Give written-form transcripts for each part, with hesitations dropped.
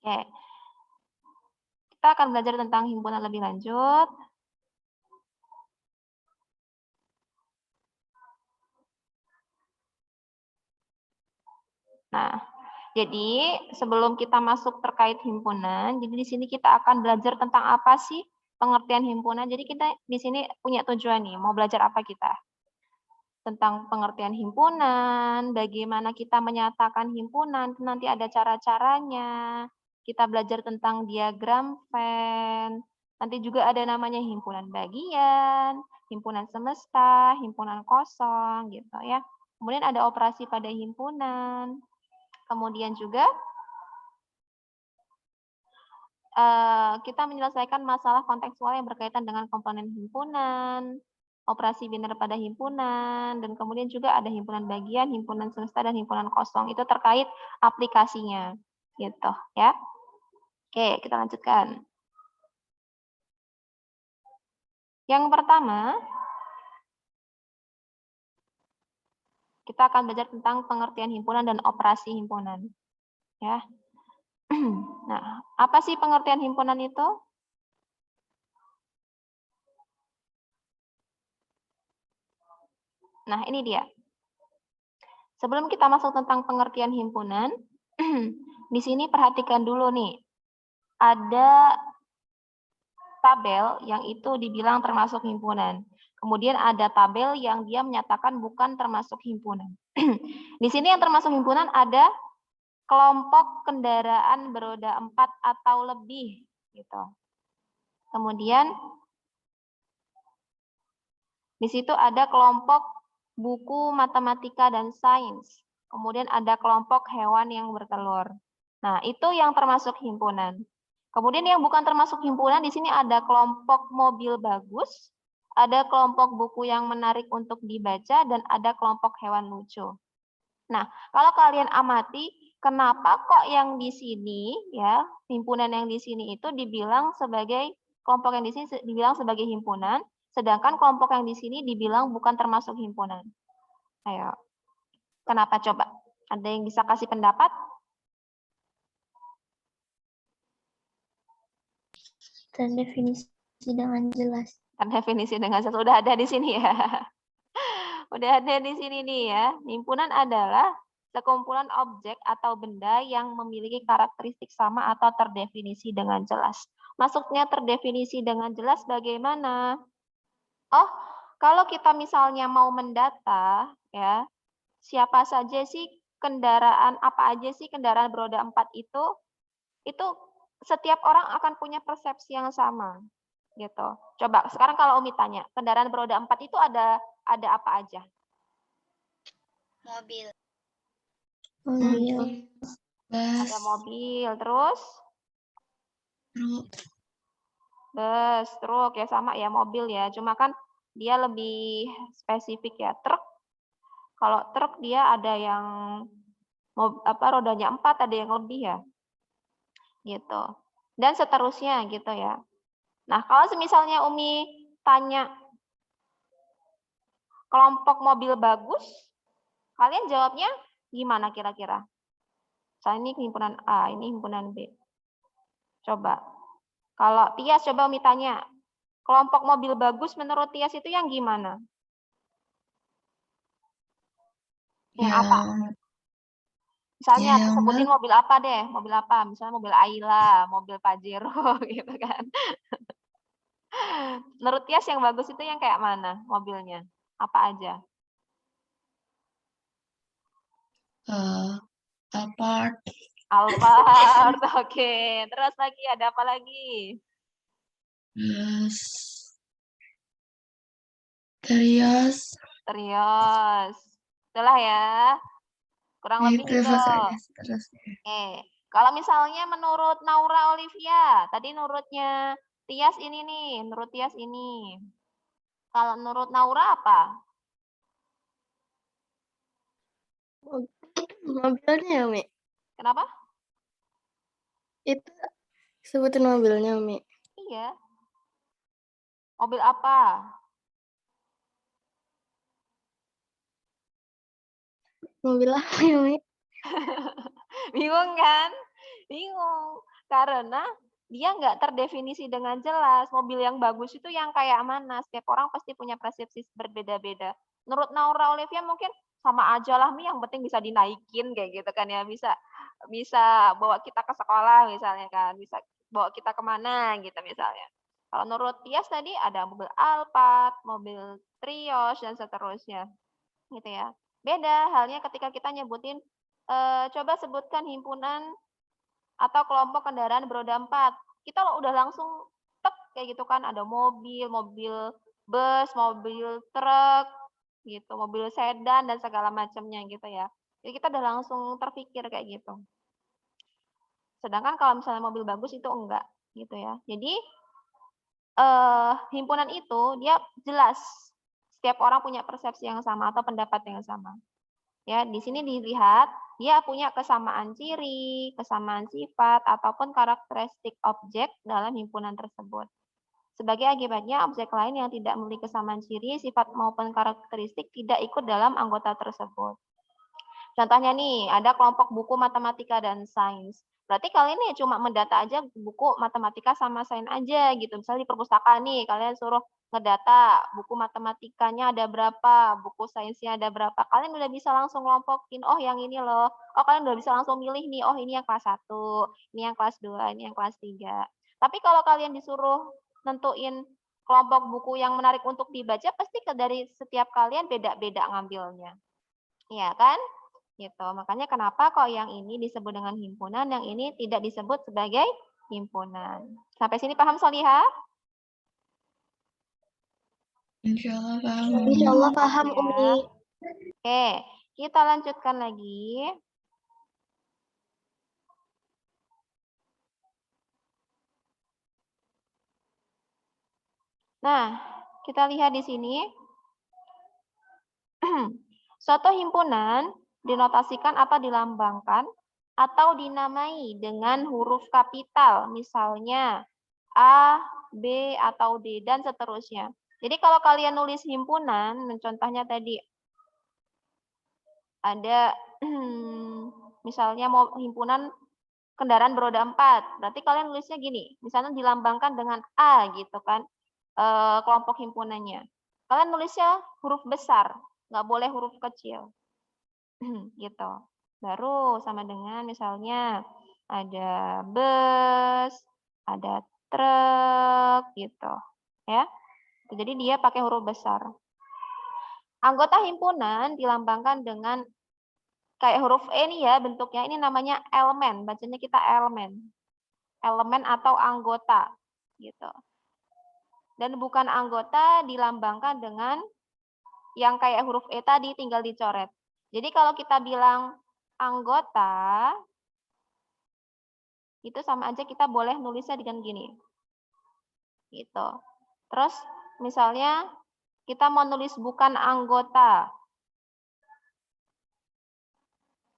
Oke. Kita akan belajar tentang himpunan lebih lanjut. Nah, jadi sebelum kita masuk terkait himpunan, jadi di sini kita akan belajar tentang apa sih pengertian himpunan. Jadi kita di sini punya tujuan nih, mau belajar apa kita? Tentang pengertian himpunan, bagaimana kita menyatakan himpunan, nanti ada cara-caranya. Kita belajar tentang diagram Venn. Nanti juga ada namanya himpunan bagian, himpunan semesta, himpunan kosong gitu ya. Kemudian ada operasi pada himpunan. Kemudian juga kita menyelesaikan masalah kontekstual yang berkaitan dengan komponen himpunan, operasi biner pada himpunan, dan kemudian juga ada himpunan bagian, himpunan semesta, dan himpunan kosong. Itu terkait aplikasinya, gitu ya. Oke, kita lanjutkan. Yang pertama, kita akan belajar tentang pengertian himpunan dan operasi himpunan. Ya. Nah, apa sih pengertian himpunan itu? Nah, ini dia. Sebelum kita masuk tentang pengertian himpunan, di sini perhatikan dulu nih. Ada tabel yang itu dibilang termasuk himpunan. Kemudian ada tabel yang dia menyatakan bukan termasuk himpunan. Di sini yang termasuk himpunan ada kelompok kendaraan beroda 4 atau lebih gitu. Kemudian di situ ada kelompok buku matematika dan sains. Kemudian ada kelompok hewan yang bertelur. Nah, itu yang termasuk himpunan. Kemudian yang bukan termasuk himpunan di sini ada kelompok mobil bagus, ada kelompok buku yang menarik untuk dibaca, dan ada kelompok hewan lucu. Nah, kalau kalian amati, kenapa kok yang di sini ya, himpunan yang di sini itu dibilang sebagai kelompok yang di sini dibilang sebagai himpunan, sedangkan kelompok yang di sini dibilang bukan termasuk himpunan. Ayo. Kenapa coba? Ada yang bisa kasih pendapat? Terdefinisi dengan jelas. Terdefinisi dengan jelas. Udah ada di sini ya. Udah ada di sini nih ya. Himpunan adalah sekumpulan objek atau benda yang memiliki karakteristik sama atau terdefinisi dengan jelas. Masuknya terdefinisi dengan jelas bagaimana? Oh, kalau kita misalnya mau mendata ya, siapa saja sih kendaraan, apa aja sih kendaraan beroda 4 itu setiap orang akan punya persepsi yang sama gitu. Coba sekarang kalau Umi tanya, kendaraan beroda 4 itu ada apa aja? Mobil. Mobil. Ada mobil, terus bus, truk ya sama ya mobil ya. Cuma kan dia lebih spesifik ya. Truk, kalau truk dia ada yang rodanya 4, ada yang lebih ya. Gitu. Dan seterusnya gitu ya. Nah, kalau misalnya Umi tanya kelompok mobil bagus, kalian jawabnya gimana kira-kira? Misalnya ini himpunan A, ini himpunan B. Coba. Kalau Tias coba Umi tanya, kelompok mobil bagus menurut Tias itu yang gimana? Yang apa? Misalnya sebutin mobil apa deh, mobil apa? Misalnya mobil Ayla, mobil Pajero gitu kan. Menurut Tias yang bagus itu yang kayak mana mobilnya? Apa aja? Alphard. Alphard, oke. Terus lagi ada apa lagi? Terios. Itulah ya. Kurang lebih itu. Oke. Kalau misalnya menurut Naura Olivia, tadi menurutnya Tias ini nih, menurut Tias ini. Kalau menurut Naura apa? Mobilnya, Umi. Kenapa? Itu sebutin mobilnya, Umi. Iya. Mobil apa? Mobil apa ya, Umi? Bingung kan? Bingung. Karena dia nggak terdefinisi dengan jelas. Mobil yang bagus itu yang kayak mana? Setiap orang pasti punya persepsi berbeda-beda. Menurut Naura Olivia mungkin sama aja lah Mi, yang penting bisa dinaikin kayak gitu kan ya. Bisa bisa bawa kita ke sekolah misalnya kan. Bisa bawa kita kemana gitu misalnya. Kalau menurut Tias tadi ada mobil Alphard, mobil Trios, dan seterusnya. Gitu ya. Beda halnya ketika kita nyebutin, coba sebutkan himpunan atau kelompok kendaraan beroda 4. Kita udah langsung tek kayak gitu kan, ada mobil, mobil bus, mobil truk, gitu, mobil sedan dan segala macamnya gitu ya. Jadi kita udah langsung terpikir kayak gitu. Sedangkan kalau misalnya mobil bagus itu enggak, gitu ya. Jadi himpunan itu dia jelas setiap orang punya persepsi yang sama atau pendapat yang sama. Ya, di sini dilihat dia punya kesamaan ciri, kesamaan sifat, ataupun karakteristik objek dalam himpunan tersebut. Sebagai akibatnya, objek lain yang tidak memiliki kesamaan ciri, sifat maupun karakteristik tidak ikut dalam anggota tersebut. Contohnya nih, ada kelompok buku matematika dan sains. Berarti kalian nih cuma mendata aja buku matematika sama sains aja gitu. Misalnya di perpustakaan nih, kalian suruh ngedata buku matematikanya ada berapa, buku sainsnya ada berapa. Kalian udah bisa langsung kelompokin, oh yang ini loh. Oh kalian udah bisa langsung milih nih, oh ini yang kelas 1, ini yang kelas 2, ini yang kelas 3. Tapi kalau kalian disuruh nentuin kelompok buku yang menarik untuk dibaca, pasti dari setiap kalian beda-beda ngambilnya. Iya kan? Gitu. Makanya kenapa kok yang ini disebut dengan himpunan, yang ini tidak disebut sebagai himpunan. Sampai sini paham Solihah? Insya Allah paham. Insya Allah paham, Ya. Umi. Oke, kita lanjutkan lagi. Nah, kita lihat di sini. Suatu himpunan dinotasikan atau dilambangkan atau dinamai dengan huruf kapital, misalnya A, B, atau D, dan seterusnya. Jadi kalau kalian nulis himpunan, contohnya tadi ada misalnya mau himpunan kendaraan beroda 4, berarti kalian nulisnya gini, misalnya dilambangkan dengan A gitu kan, kelompok himpunannya. Kalian nulisnya huruf besar, nggak boleh huruf kecil. Gitu. Baru sama dengan misalnya ada bus, ada truk gitu. Ya. Jadi dia pakai huruf besar. Anggota himpunan dilambangkan dengan kayak huruf E nih ya bentuknya, ini namanya elemen, bacanya kita elemen. Elemen atau anggota gitu. Dan bukan anggota dilambangkan dengan yang kayak huruf E tadi tinggal dicoret. Jadi kalau kita bilang anggota, itu sama aja kita boleh nulisnya dengan gini. Gitu. Terus misalnya kita mau nulis bukan anggota.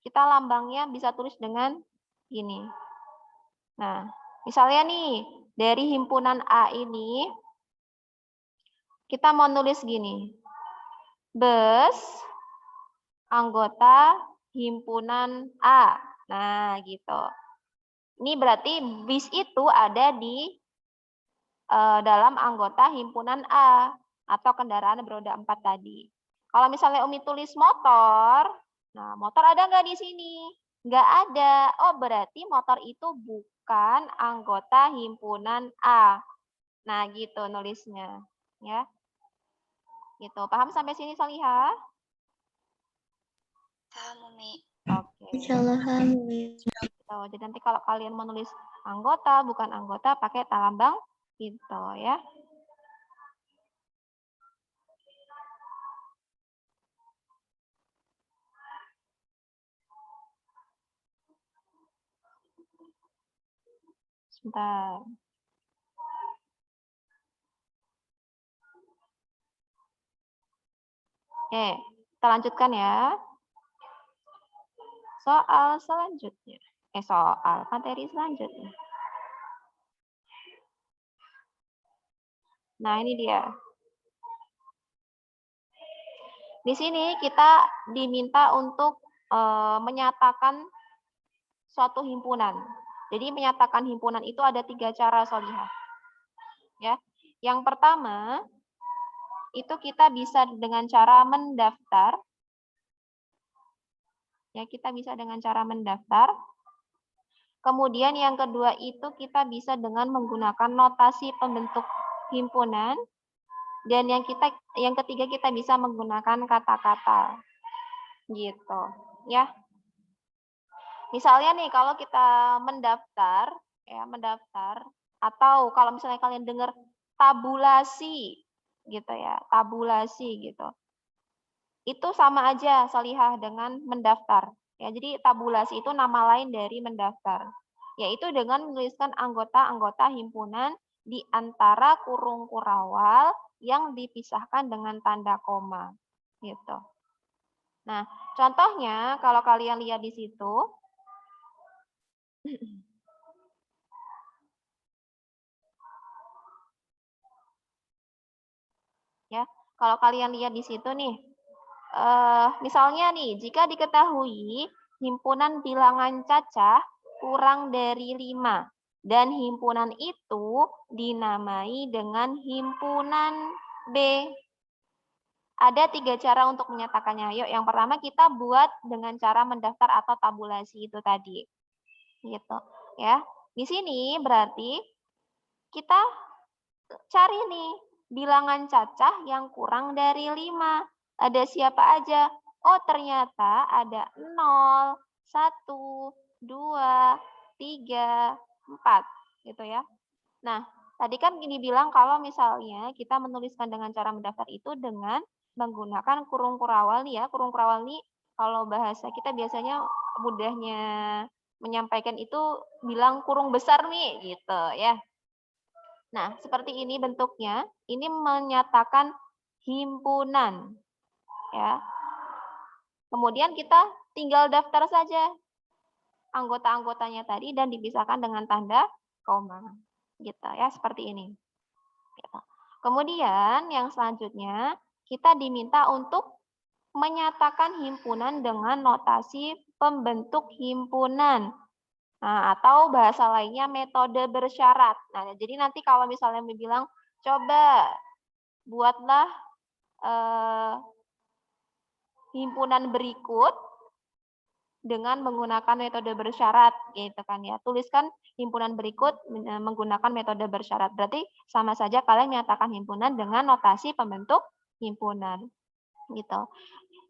Kita lambangnya bisa tulis dengan gini. Nah, misalnya nih, dari himpunan A ini, kita mau nulis gini. Bus, anggota himpunan A. Nah, gitu. Ini berarti bis itu ada di dalam anggota himpunan A atau kendaraan beroda 4 tadi. Kalau misalnya Umi tulis motor, nah motor ada nggak di sini? Nggak ada. Oh berarti motor itu bukan anggota himpunan A. Nah gitu nulisnya, ya. Gitu. Paham sampai sini Solihah? Paham, Umi. Oke. Insya Allah paham, Umi. Gitu. Jadi nanti kalau kalian menulis anggota, bukan anggota, pakai lambang gitu ya. Sebentar. Oke, kita lanjutkan ya. Soal selanjutnya. Soal materi selanjutnya. Nah, ini dia. Di sini kita diminta untuk menyatakan suatu himpunan. Jadi menyatakan himpunan itu ada 3 cara, Solihah. Ya. Yang pertama, itu kita bisa dengan cara mendaftar. Ya, kita bisa dengan cara mendaftar. Kemudian yang kedua itu kita bisa dengan menggunakan notasi pembentuk himpunan. Dan yang ketiga kita bisa menggunakan kata-kata. Gitu, ya. Misalnya nih kalau kita mendaftar, ya, mendaftar atau kalau misalnya kalian dengar tabulasi gitu ya, tabulasi gitu. Itu sama aja Solihah dengan mendaftar. Ya, jadi tabulasi itu nama lain dari mendaftar, yaitu dengan menuliskan anggota-anggota himpunan di antara kurung kurawal yang dipisahkan dengan tanda koma. Gitu. Nah, contohnya kalau kalian lihat di situ, ya, kalau kalian lihat di situ nih, misalnya nih, jika diketahui himpunan bilangan cacah kurang dari 5 dan himpunan itu dinamai dengan himpunan B. Ada 3 cara untuk menyatakannya. Yuk, yang pertama kita buat dengan cara mendaftar atau tabulasi itu tadi. Gitu, ya. Di sini berarti kita cari nih bilangan cacah yang kurang dari 5. Ada siapa aja? Oh, ternyata ada 0, 1, 2, 3, 4. Gitu ya. Nah, tadi kan ini bilang kalau misalnya kita menuliskan dengan cara mendaftar itu dengan menggunakan kurung kurawal nih ya. Kurung kurawal nih kalau bahasa kita biasanya mudahnya menyampaikan itu bilang kurung besar nih gitu ya. Nah, seperti ini bentuknya. Ini menyatakan himpunan. Ya. Kemudian kita tinggal daftar saja anggota-anggotanya tadi dan dipisahkan dengan tanda koma. Gitu ya, seperti ini. Gitu. Kemudian yang selanjutnya kita diminta untuk menyatakan himpunan dengan notasi pembentuk himpunan. Nah, atau bahasa lainnya metode bersyarat. Nah, jadi nanti kalau misalnya bilang coba buatlah himpunan berikut dengan menggunakan metode bersyarat, gitu kan ya. Tuliskan himpunan berikut menggunakan metode bersyarat. Berarti sama saja kalian menyatakan himpunan dengan notasi pembentuk himpunan, gitu.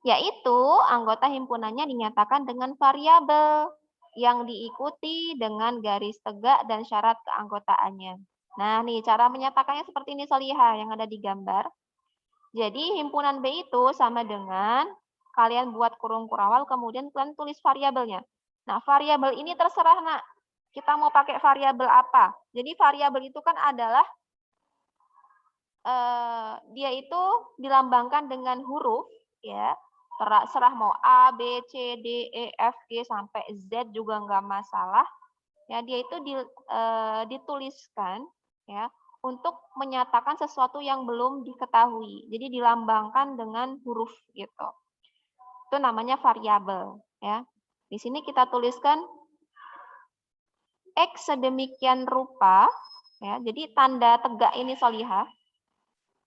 Yaitu anggota himpunannya dinyatakan dengan variabel yang diikuti dengan garis tegak dan syarat keanggotaannya. Nah, nih cara menyatakannya seperti ini Solihah yang ada di gambar. Jadi himpunan B itu sama dengan kalian buat kurung kurawal, kemudian kalian tulis variabelnya. Nah, variabel ini terserah, Nak. Kita mau pakai variabel apa. Jadi variabel itu kan adalah, dia itu dilambangkan dengan huruf, ya. Terserah mau A, B, C, D, E, F, G, sampai Z juga nggak masalah. Ya, dia itu dituliskan, ya, untuk menyatakan sesuatu yang belum diketahui. Jadi dilambangkan dengan huruf gitu. Itu namanya variabel, ya. Di sini kita tuliskan X sedemikian rupa, ya. Jadi tanda tegak ini Solihah.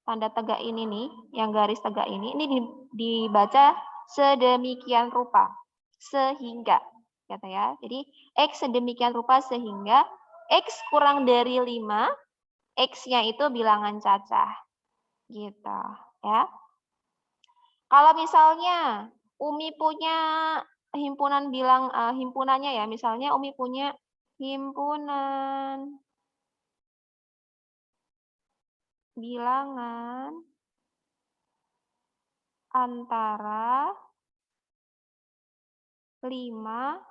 Tanda tegak ini nih, yang garis tegak ini dibaca sedemikian rupa, sehingga, kata ya. Jadi X sedemikian rupa sehingga X kurang dari 5, X-nya itu bilangan cacah. Gitu, ya. Kalau misalnya Umi punya himpunan himpunannya ya, misalnya Umi punya himpunan bilangan antara 5,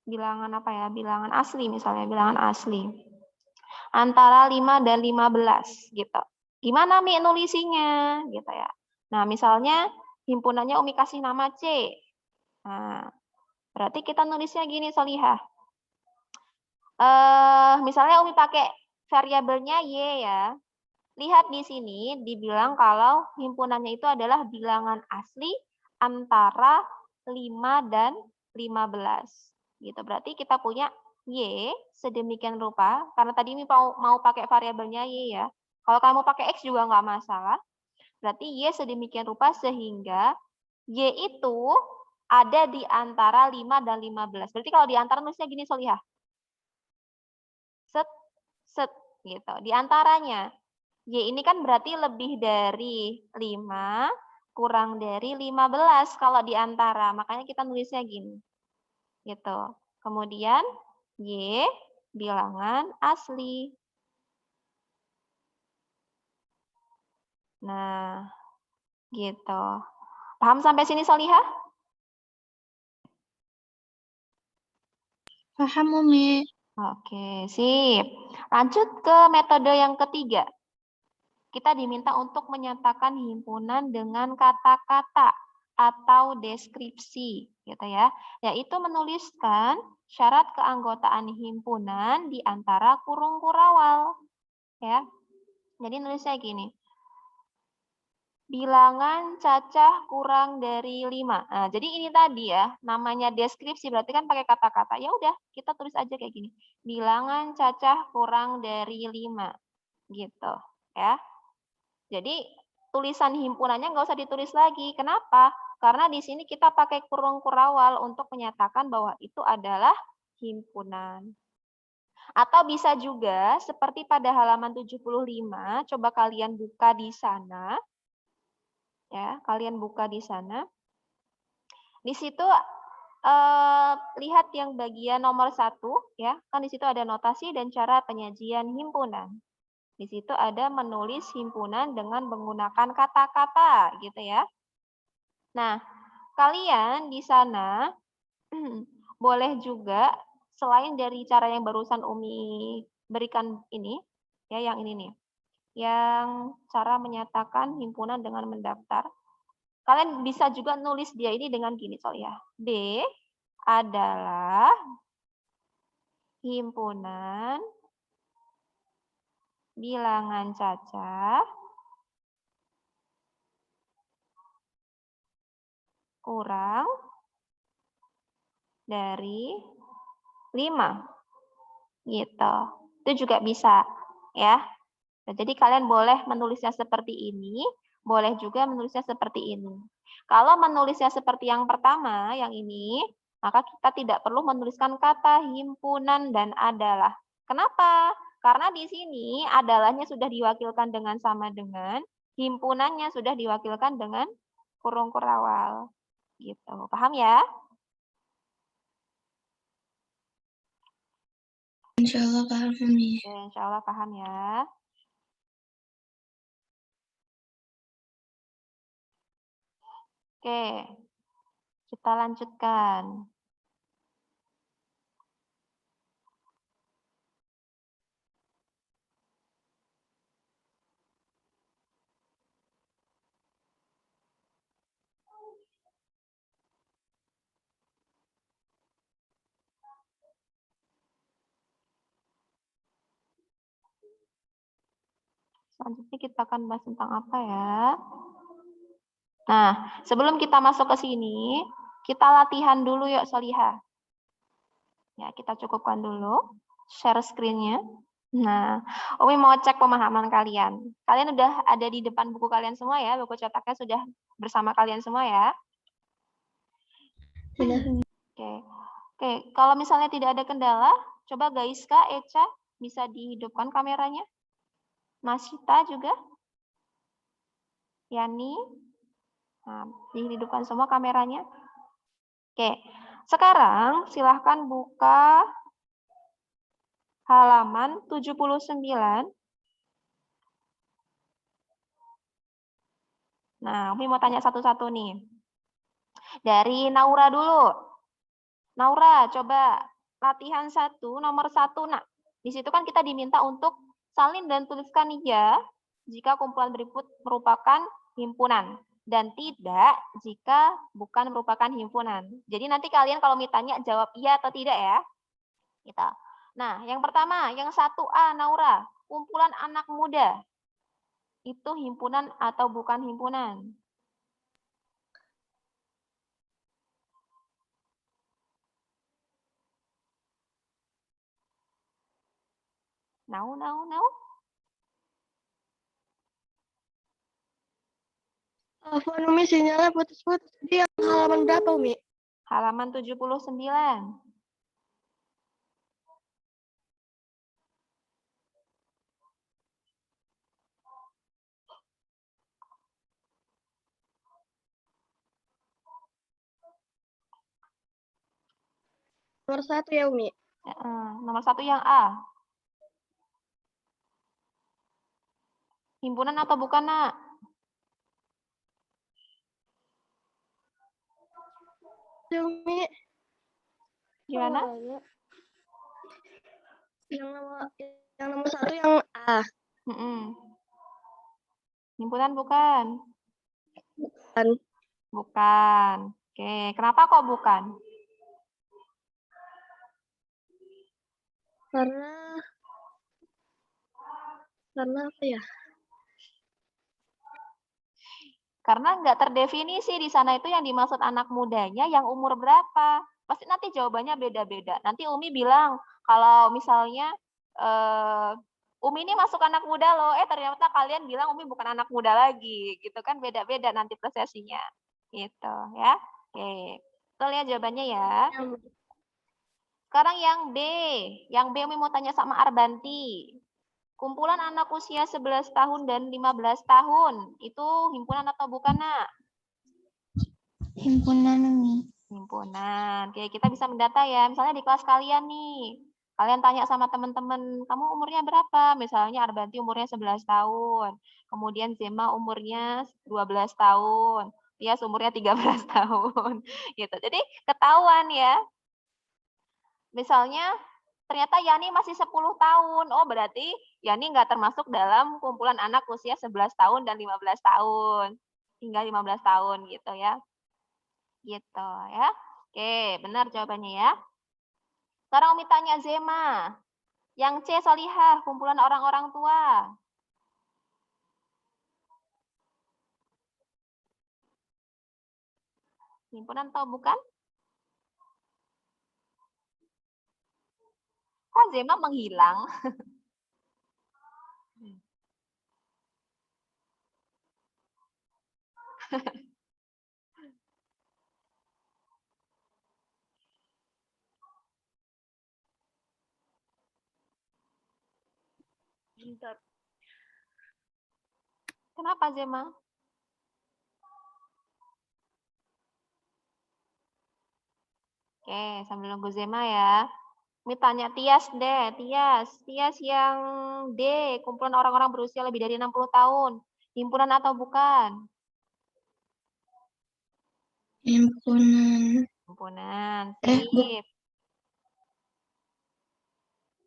bilangan apa ya? Bilangan asli misalnya, bilangan asli. Antara 5 dan 15 gitu. Gimana Mi nulisinya gitu ya. Nah, misalnya himpunannya Umi kasih nama C. Nah, berarti kita nulisnya gini Solihah. Misalnya Umi pakai variabelnya Y ya. Lihat di sini dibilang kalau himpunannya itu adalah bilangan asli antara 5 dan 15. Gitu. Berarti kita punya Y sedemikian rupa, karena tadi ini mau pakai variabelnya Y ya. Kalau kamu pakai X juga nggak masalah. Berarti Y sedemikian rupa sehingga Y itu ada di antara 5 dan 15. Berarti kalau di antara nulisnya gini Solihah. Set, set, gitu. Di antaranya, Y ini kan berarti lebih dari 5, kurang dari 15 kalau di antara. Makanya kita nulisnya gini. Gitu. Kemudian, Y bilangan asli. Nah, gitu. Paham sampai sini Solihah? Paham, Umi. Oke, sip. Lanjut ke metode yang ketiga. Kita diminta untuk menyatakan himpunan dengan kata-kata atau deskripsi, gitu ya. Yaitu menuliskan syarat keanggotaan himpunan di antara kurung kurawal, ya. Jadi nulisnya gini. Bilangan cacah kurang dari 5. Nah, jadi ini tadi ya, namanya deskripsi berarti kan pakai kata-kata. Ya udah, kita tulis aja kayak gini. Bilangan cacah kurang dari 5. Gitu, ya. Jadi tulisan himpunannya nggak usah ditulis lagi. Kenapa? Karena di sini kita pakai kurung kurawal untuk menyatakan bahwa itu adalah himpunan. Atau bisa juga seperti pada halaman 75, coba kalian buka di sana. Ya, kalian buka di sana. Di situ lihat yang bagian nomor 1 ya, kan di situ ada notasi dan cara penyajian himpunan. Di situ ada menulis himpunan dengan menggunakan kata-kata gitu ya. Nah, kalian di sana boleh juga selain dari cara yang barusan Umi berikan ini, ya yang ini nih, yang cara menyatakan himpunan dengan mendaftar. Kalian bisa juga nulis dia ini dengan gini soalnya. B adalah himpunan bilangan cacah kurang dari 5. Gitu. Itu juga bisa ya. Nah, jadi kalian boleh menulisnya seperti ini, boleh juga menulisnya seperti ini. Kalau menulisnya seperti yang pertama, yang ini, maka kita tidak perlu menuliskan kata himpunan dan adalah. Kenapa? Karena di sini adalahnya sudah diwakilkan dengan sama dengan, himpunannya sudah diwakilkan dengan kurung kurawal. Gitu. Paham ya? Insya Allah paham, Umi. Oke, insya Allah paham ya. Oke, kita lanjutkan. Selanjutnya kita akan bahas tentang apa ya? Nah, sebelum kita masuk ke sini, kita latihan dulu yuk Solihah. Ya, kita cukupkan dulu share screen-nya. Nah, Umi mau cek pemahaman kalian. Kalian udah ada di depan buku kalian semua ya, buku cetaknya sudah bersama kalian semua ya. Sudah. Oke. Oke, kalau misalnya tidak ada kendala, coba Gaiska, Eca bisa dihidupkan kameranya. Masita juga. Yani. Nah, dihidupkan semua kameranya. Oke, sekarang silahkan buka halaman 79. Nah, Umi mau tanya satu-satu nih. Dari Naura dulu. Naura, coba latihan 1, nomor 1. Nah, di situ kan kita diminta untuk salin dan tuliskan ya jika kumpulan berikut merupakan himpunan dan tidak jika bukan merupakan himpunan. Jadi nanti kalian kalau ditanya jawab iya atau tidak ya. Kita. Nah, yang pertama, yang 1A Naura, kumpulan anak muda. Itu himpunan atau bukan himpunan? Nau. Afwan Umi, sinyalnya putus-putus. Jadi yang halaman berapa Umi? Halaman 79. Nomor 1 ya Umi. Nomor 1 yang A. Himpunan atau bukan, Nak? Ya Umi. Gimana? Yang nomor 1 yang A. Himpunan bukan? Bukan. Bukan. Oke, kenapa kok bukan? Karena apa ya? Karena nggak terdefinisi di sana itu yang dimaksud anak mudanya yang umur berapa. Pasti nanti jawabannya beda-beda. Nanti Umi bilang, kalau misalnya Umi ini masuk anak muda loh, ternyata kalian bilang Umi bukan anak muda lagi. Gitu kan, beda-beda nanti prosesinya. Gitu ya. Oke, kita lihat jawabannya ya. Sekarang yang B. Yang B Umi mau tanya sama Arbanti. Kumpulan anak usia 11 tahun dan 15 tahun, itu himpunan atau bukan, Nak? Himpunan Umi. Himpunan. Oke, kita bisa mendata ya. Misalnya di kelas kalian nih, kalian tanya sama teman-teman, kamu umurnya berapa? Misalnya Arbanti umurnya 11 tahun. Kemudian Zema umurnya 12 tahun. Tias umurnya 13 tahun. Gitu. Jadi ketahuan ya. Misalnya ternyata Yani masih 10 tahun. Oh, berarti Yani nggak termasuk dalam kumpulan anak usia 11 tahun dan 15 tahun. Hingga 15 tahun gitu ya. Gitu ya. Oke, benar jawabannya ya. Sekarang Umi tanya Zema. Yang C Solihah, kumpulan orang-orang tua. Himpunan atau bukan? Kok Zema menghilang? Kenapa Zema? Oke, sambil nunggu Zema ya. Ini tanya Tias deh, Tias yang D, kumpulan orang-orang berusia lebih dari 60 tahun. Himpunan atau bukan? Himpunan. Himpunan, Bu- sip.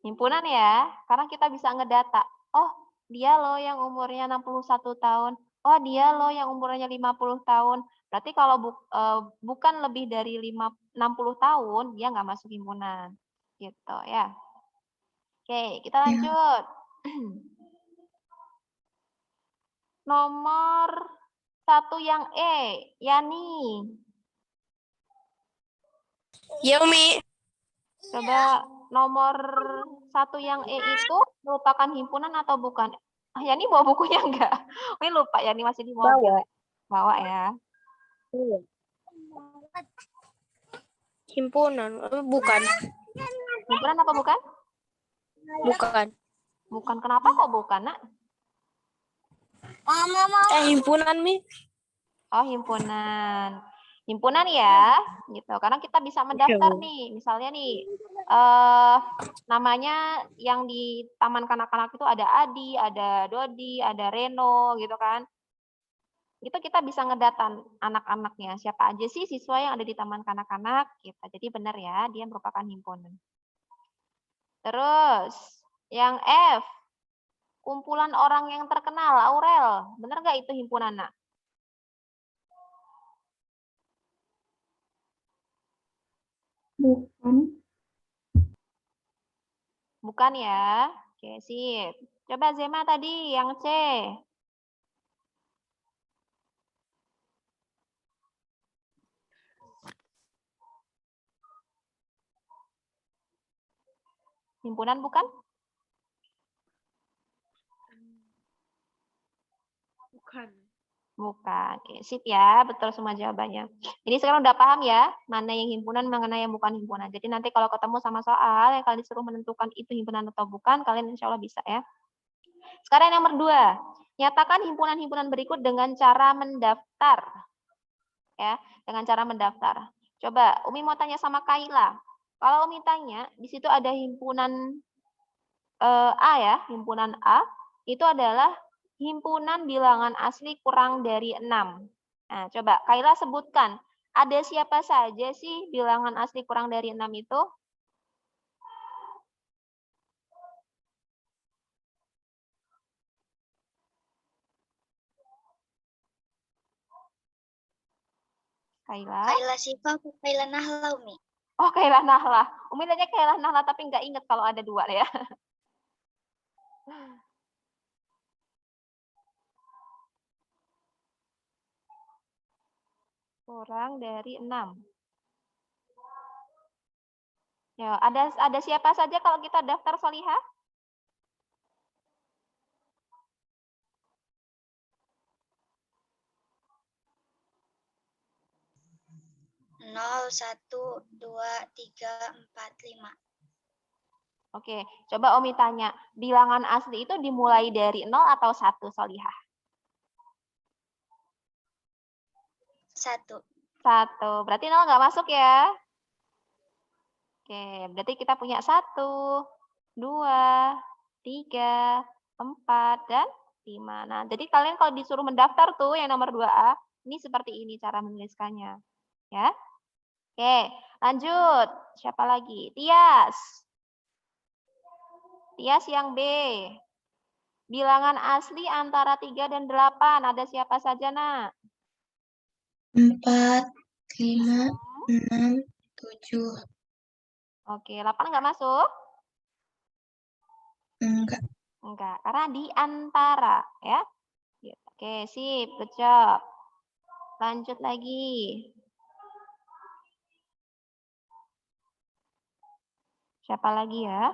Himpunan ya, karena kita bisa ngedata. Oh, dia loh yang umurnya 61 tahun. Oh, dia loh yang umurnya 50 tahun. Berarti kalau bukan lebih dari 60 tahun, dia nggak masuk himpunan. Gitu ya. Oke, kita lanjut. Nomor 1 yang E, Yani. Ya Umi. Coba nomor 1 yang E itu merupakan himpunan atau bukan? Yani bawa bukunya enggak? Ini lupa, Yani masih di mobil. Bawa ya. Himpunan, bukan. Himpunan apa bukan? Bukan. Bukan, kenapa kok bukan, Nak? Himpunan Mi. Oh, himpunan. Himpunan ya, gitu. Karena kita bisa mendaftar nih, misalnya nih, namanya yang di Taman Kanak-Kanak itu ada Adi, ada Dodi, ada Reno, gitu kan. Itu kita bisa ngedata anak-anaknya, siapa aja sih siswa yang ada di Taman Kanak-Kanak, gitu. Jadi benar ya, dia merupakan himpunan. Terus, yang F, kumpulan orang yang terkenal, Aurel. Benar nggak itu himpunan, Nak? Bukan. Bukan ya. Oke, sip. Coba Zema tadi yang C. Himpunan bukan? Bukan. Oke, sip ya, betul semua jawabannya. Jadi sekarang udah paham ya, mana yang himpunan, mana yang bukan himpunan. Jadi nanti kalau ketemu sama soal yang kalian disuruh menentukan itu himpunan atau bukan, kalian insya Allah bisa ya. Sekarang yang nomor 2, nyatakan himpunan-himpunan berikut dengan cara mendaftar. Ya, dengan cara mendaftar. Coba Umi mau tanya sama Kaila. Kalau Umi tanya, di situ ada himpunan A ya, himpunan A itu adalah himpunan bilangan asli kurang dari 6. Nah, coba Kaila sebutkan, ada siapa saja sih bilangan asli kurang dari 6 itu? Kaila? Kaila Sifa, Kaila Nahla, Umi. Oh, Kaila Nahla. Umi tanya Kaila Nahla tapi nggak inget kalau ada 2 ya. Kurang dari 6. Ya, ada siapa saja kalau kita daftar Solihah? Nol, 1, 2, 3, 4, 5. Oke, coba Omi tanya, bilangan asli itu dimulai dari 0 atau 1 Solihah? 1. 1. Berarti 0 nggak masuk ya? Oke, berarti kita punya 1, 2, 3, 4, dan 5. Nah, jadi kalian kalau disuruh mendaftar tuh yang nomor 2A, ini seperti ini cara menuliskannya. Ya. Oke, lanjut. Siapa lagi? Tias. Tias yang B. Bilangan asli antara 3 dan 8. Ada siapa saja, Nak? 4, 5, 6, 7. Oke, 8 nggak masuk? Enggak. Enggak, karena di antara. Ya. Oke, sip. Good job. Lanjut lagi. Siapa lagi ya?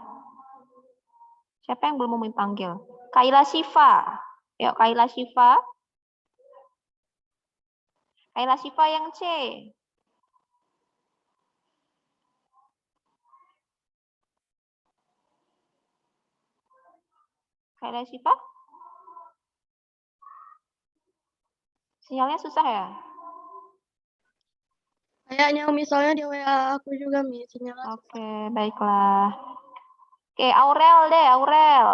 Siapa yang belum mau panggil? Kaila Sifa. Yuk, Kaila Sifa. Kaila Sifa yang C. Kaila Sifa? Sinyalnya susah ya? Kayaknya misalnya di WA aku juga, Mi. Sinyalnya Oke, baiklah. Oke, Aurel deh, Aurel.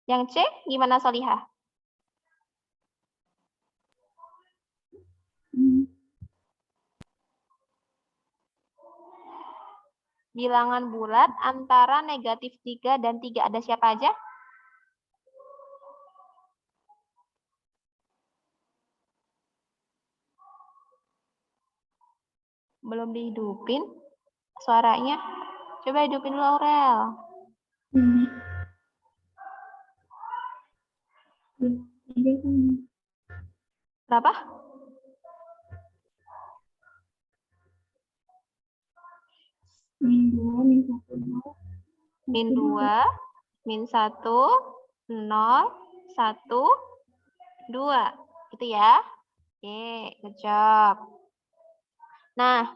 Yang C gimana Solihah? Bilangan bulat antara negatif 3 dan 3. Ada siapa aja? Belum dihidupin suaranya. Coba hidupin dulu Aurel. Berapa? Min 2, min 1, 0, 1, 2. Gitu ya. Oke, good job. Nah,